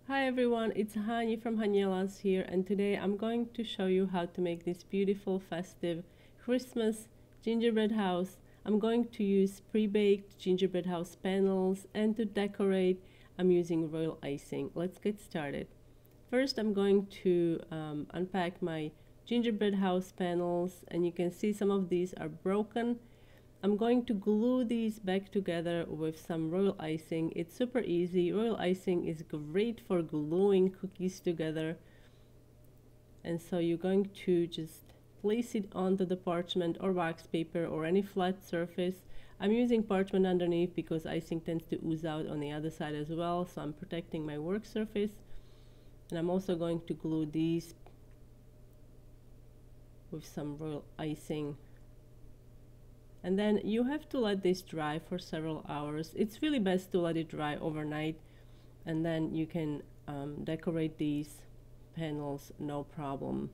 Hi everyone, it's Hani from Haniela's here, and today I'm going to show you how to make this beautiful festive Christmas gingerbread house. I'm going to use pre-baked gingerbread house panels, and to decorate I'm using royal icing. Let's get started. First I'm going to unpack my gingerbread house panels, and you can see some of these are broken. I'm going to glue these back together with some royal icing. It's super easy. Royal icing is great for gluing cookies together. And so you're going to just place it onto the parchment or wax paper or any flat surface. I'm using parchment underneath because icing tends to ooze out on the other side as well, so I'm protecting my work surface. And I'm also going to glue these with some royal icing. And then you have to let this dry for several hours. It's really best to let it dry overnight, and then you can decorate these panels no problem.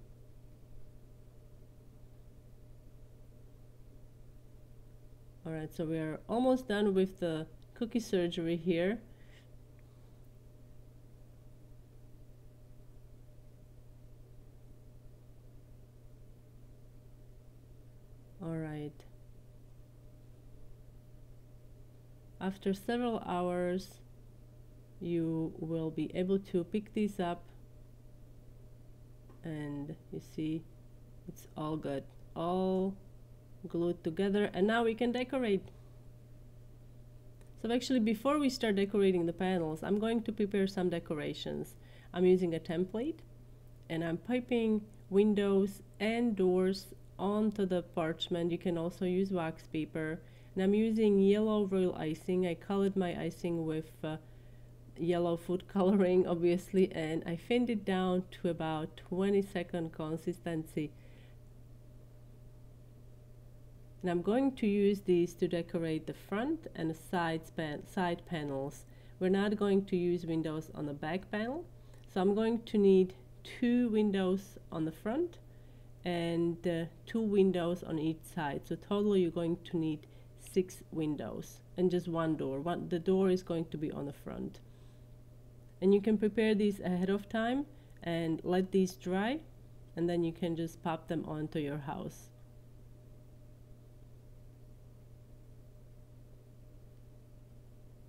Alright, so we are almost done with the cookie surgery here. Alright. After several hours, you will be able to pick these up, and you see it's all good, all glued together, and now we can decorate. So actually, before we start decorating the panels, I'm going to prepare some decorations. I'm using a template, and I'm piping windows and doors onto the parchment. You can also use wax paper, and I'm using yellow royal icing. I colored my icing with yellow food coloring, obviously, and I thinned it down to about 20-second consistency. And I'm going to use these to decorate the front and the side panels. We're not going to use windows on the back panel, so I'm going to need 2 windows on the front and 2 windows on each side. So totally you're going to need 6 windows and just 1 door. The door is going to be on the front. And you can prepare these ahead of time and let these dry, and then you can just pop them onto your house.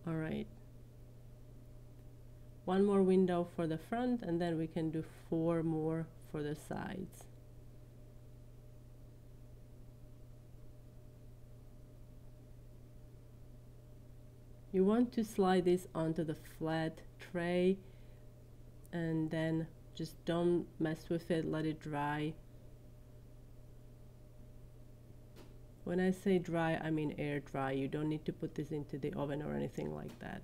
Alright. 1 more window for the front, and then we can do 4 more for the sides. You want to slide this onto the flat tray, and then just don't mess with it, let it dry. When I say dry, I mean air dry. You don't need to put this into the oven or anything like that.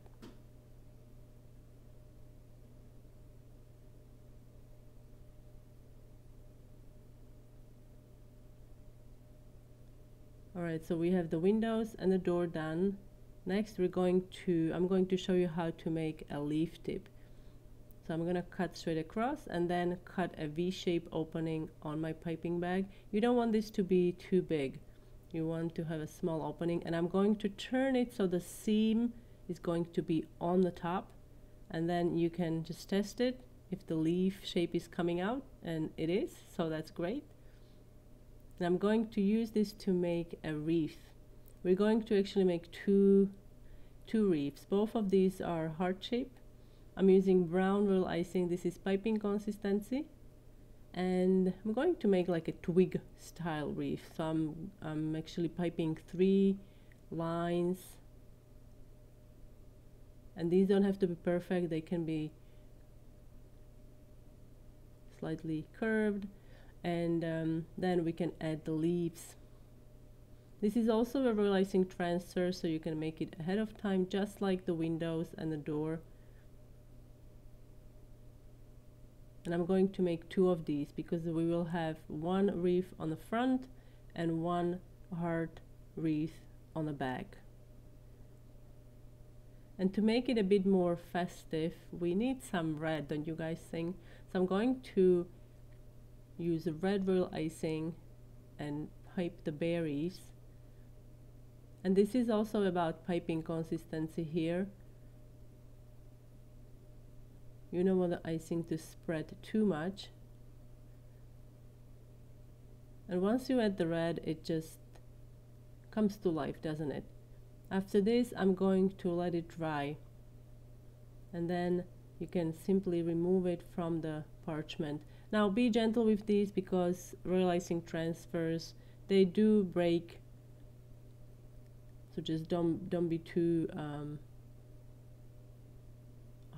Alright, so we have the windows and the door done. Next I'm going to show you how to make a leaf tip. So I'm going to cut straight across and then cut a V-shape opening on my piping bag. You don't want this to be too big. You want to have a small opening, and I'm going to turn it so the seam is going to be on the top, and then you can just test it if the leaf shape is coming out, and it is, so that's great. And I'm going to use this to make a wreath. We're going to actually make two wreaths. Both of these are heart shape. I'm using brown royal icing. This is piping consistency, and I'm going to make like a twig style wreath. So I'm actually piping 3 lines, and these don't have to be perfect. They can be slightly curved, and then we can add the leaves. This is also a royal icing transfer, so you can make it ahead of time, just like the windows and the door. And I'm going to make 2 of these because we will have 1 wreath on the front and 1 heart wreath on the back. And to make it a bit more festive, we need some red, don't you guys think? So I'm going to use a red royal icing and pipe the berries. And this is also about piping consistency here. You don't want the icing to spread too much. And once you add the red, it just comes to life, doesn't it? After this, I'm going to let it dry. And then you can simply remove it from the parchment. Now be gentle with these because royal icing transfers, they do break. So just don't be too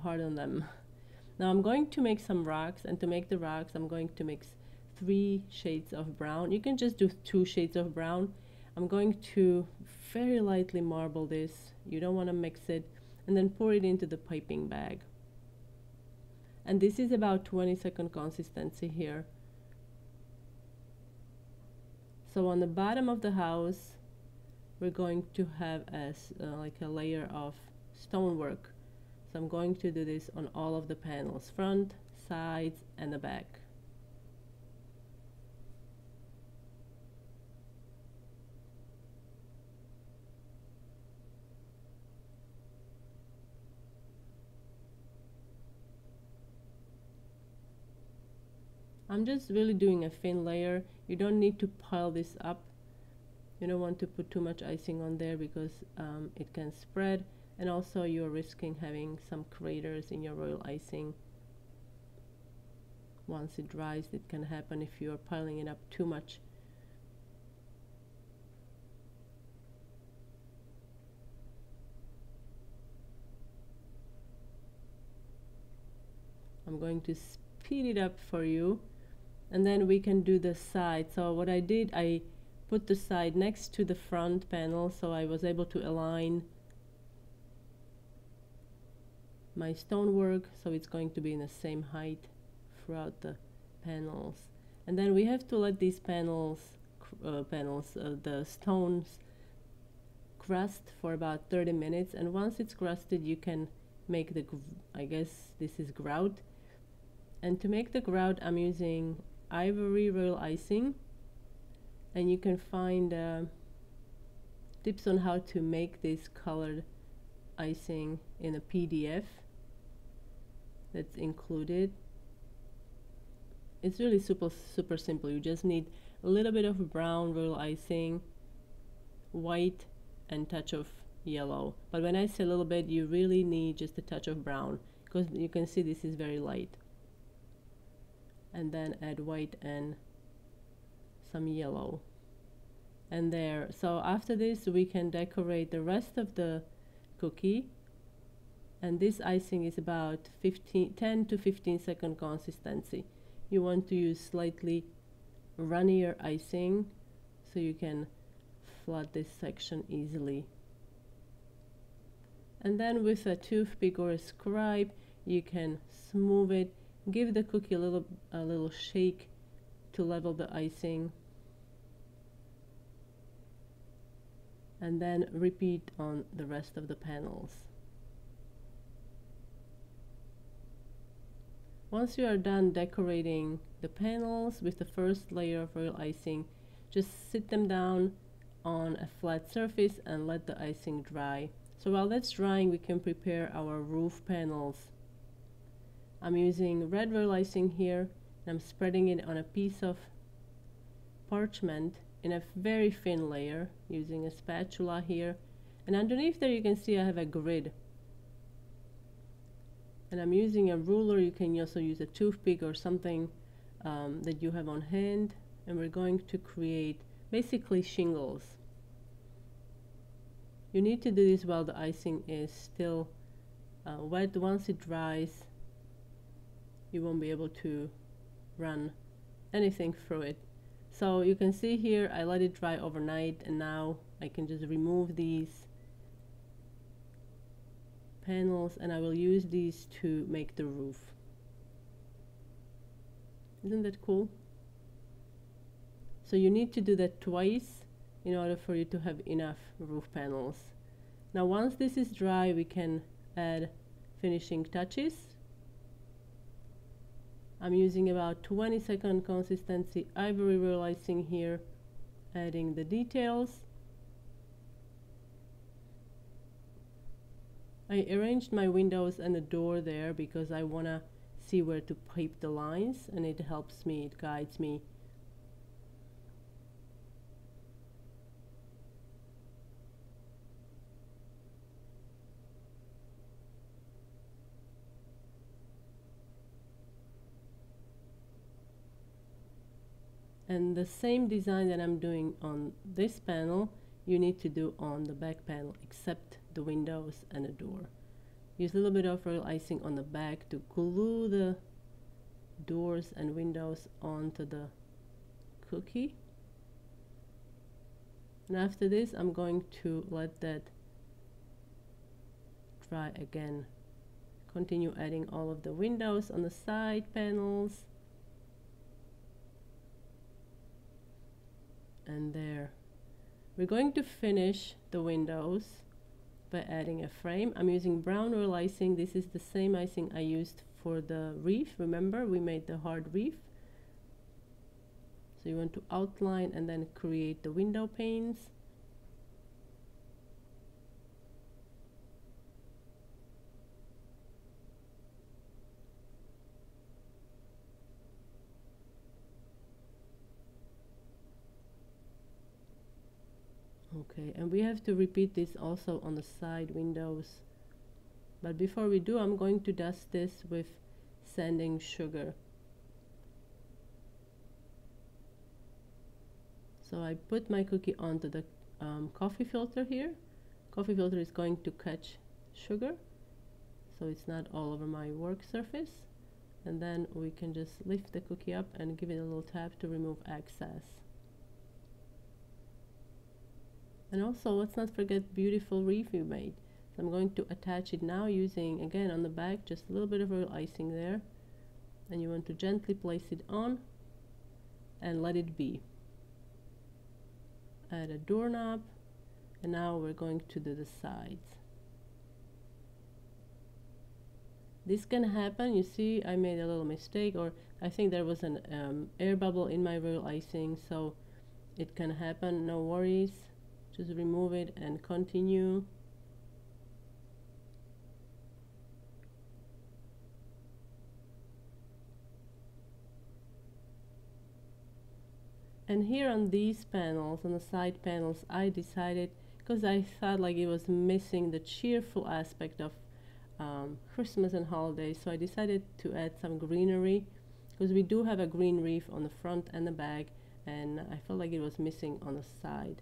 hard on them. Now I'm going to make some rocks, and to make the rocks I'm going to mix 3 shades of brown. You can just do 2 shades of brown. I'm going to very lightly marble this. You don't want to mix it, and then pour it into the piping bag. And this is about 20-second consistency here. So on the bottom of the house we're going to have like a layer of stonework. So I'm going to do this on all of the panels, front, sides, and the back. I'm just really doing a thin layer. You don't need to pile this up. You don't want to put too much icing on there because it can spread, and also you're risking having some craters in your royal icing. Once it dries, it can happen if you're piling it up too much. I'm going to speed it up for you, and then we can do the side. So what I did, I put the side next to the front panel, so I was able to align my stonework so it's going to be in the same height throughout the panels. And then we have to let these the stones crust for about 30 minutes, and once it's crusted you can make the, I guess this is grout. And to make the grout I'm using ivory royal icing, and you can find tips on how to make this colored icing in a PDF that's included. It's really super simple. You just need a little bit of brown royal icing, white, and touch of yellow. But when I say a little bit, you really need just a touch of brown, because you can see this is very light. And then add white and some yellow. And there. So after this we can decorate the rest of the cookie. And this icing is about 10 to 15 second consistency. You want to use slightly runnier icing so you can flood this section easily. And then with a toothpick or a scribe you can smooth it, give the cookie a little shake to level the icing, and then repeat on the rest of the panels. Once you are done decorating the panels with the first layer of royal icing, just sit them down on a flat surface and let the icing dry. So while that's drying, we can prepare our roof panels. I'm using red royal icing here, and I'm spreading it on a piece of parchment in a very thin layer using a spatula here, and underneath there you can see I have a grid, and I'm using a ruler. You can also use a toothpick or something that you have on hand, and we're going to create basically shingles. You need to do this while the icing is still wet. Once it dries you won't be able to run anything through it. So you can see here I let it dry overnight, and now I can just remove these panels, and I will use these to make the roof. Isn't that cool? So you need to do that twice in order for you to have enough roof panels. Now once this is dry we can add finishing touches. I'm using about 20-second consistency ivory royal icing here, adding the details. I arranged my windows and the door there because I want to see where to paint the lines, and it helps me, it guides me. And the same design that I'm doing on this panel, you need to do on the back panel, except the windows and the door. Use a little bit of royal icing on the back to glue the doors and windows onto the cookie. And after this, I'm going to let that dry again. Continue adding all of the windows on the side panels. And there. We're going to finish the windows by adding a frame. I'm using brown royal icing. This is the same icing I used for the wreath. Remember, we made the hard wreath. So you want to outline and then create the window panes. Okay, and we have to repeat this also on the side windows. But before we do, I'm going to dust this with sanding sugar. So I put my cookie onto the coffee filter here. Coffee filter is going to catch sugar, so it's not all over my work surface. And then we can just lift the cookie up and give it a little tap to remove excess. And also, let's not forget beautiful wreath we made. So I'm going to attach it now using, again, on the back, just a little bit of royal icing there. And you want to gently place it on and let it be. Add a doorknob, and now we're going to do the sides. This can happen. You see, I made a little mistake, or I think there was an air bubble in my royal icing, so it can happen, no worries. Just remove it and continue. And here on these panels, on the side panels, I decided, because I thought like it was missing the cheerful aspect of Christmas and holidays, so I decided to add some greenery, because we do have a green wreath on the front and the back, and I felt like it was missing on the side.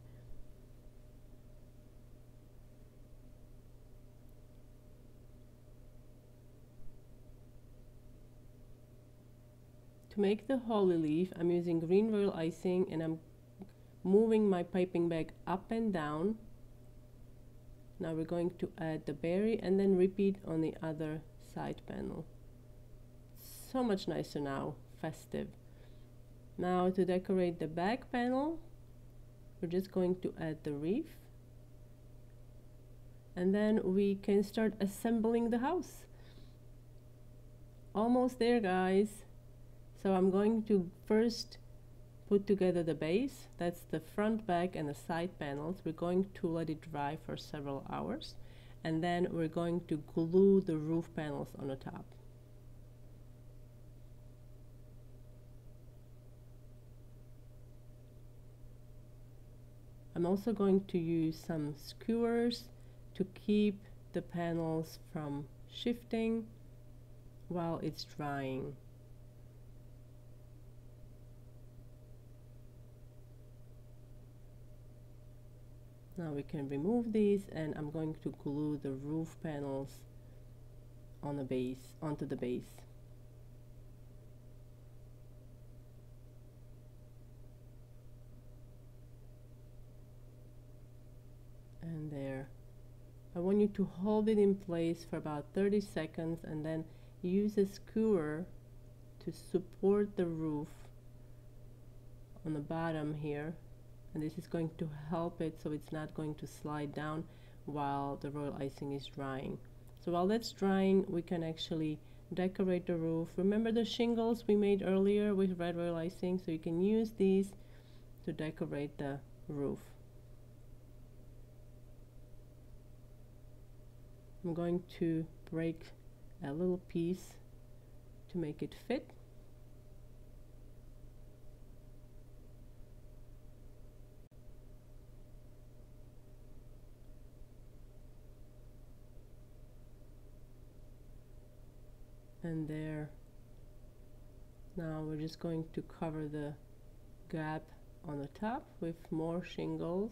To make the holly leaf, I'm using green royal icing, and I'm moving my piping bag up and down. Now we're going to add the berry and then repeat on the other side panel. So much nicer now, festive. Now to decorate the back panel, we're just going to add the wreath. And then we can start assembling the house. Almost there, guys. So I'm going to first put together the base. That's the front, back, and the side panels. We're going to let it dry for several hours, and then we're going to glue the roof panels on the top. I'm also going to use some skewers to keep the panels from shifting while it's drying. Now we can remove these, and I'm going to glue the roof panels on the base, onto the base. And there. I want you to hold it in place for about 30 seconds and then use a skewer to support the roof on the bottom here. And this is going to help it so it's not going to slide down while the royal icing is drying. So while that's drying, we can actually decorate the roof. Remember the shingles we made earlier with red royal icing? So you can use these to decorate the roof. I'm going to break a little piece to make it fit. And there. Now we're just going to cover the gap on the top with more shingles.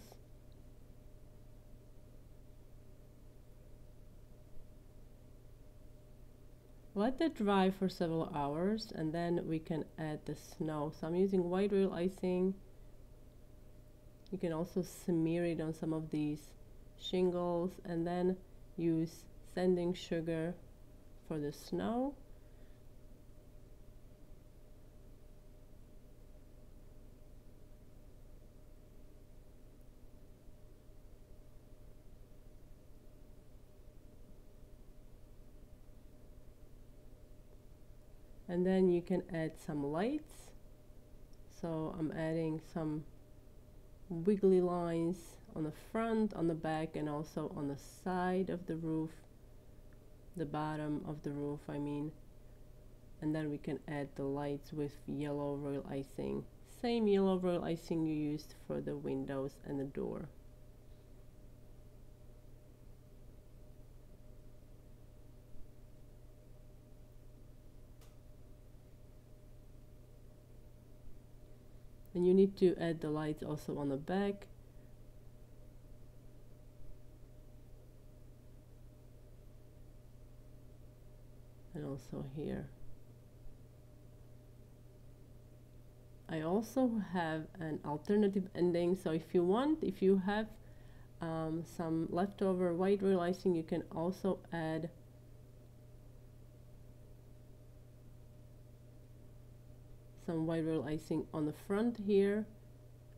Let that dry for several hours and then we can add the snow. So I'm using white real icing. You can also smear it on some of these shingles and then use sanding sugar for the snow. And then you can add some lights. So I'm adding some wiggly lines on the front, on the back, and also on the side of the roof, the bottom of the roof I mean. And then we can add the lights with yellow royal icing, same yellow royal icing you used for the windows and the door. And you need to add the lights also on the back. And also here. I also have an alternative ending, so if you want, if you have some leftover white royal icing, you can also add some white royal icing on the front here.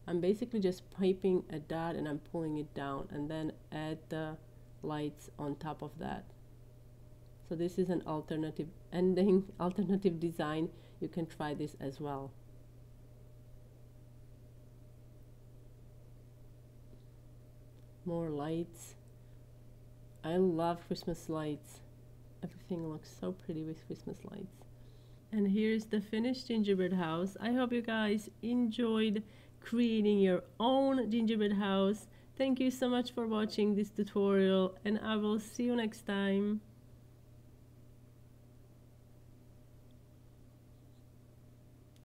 I'm basically just piping a dot and I'm pulling it down and then add the lights on top of that. So this is an alternative ending, alternative design. You can try this as well. More lights. I love Christmas lights. Everything looks so pretty with Christmas lights. And here's the finished gingerbread house. I hope you guys enjoyed creating your own gingerbread house. Thank you so much for watching this tutorial and I will see you next time.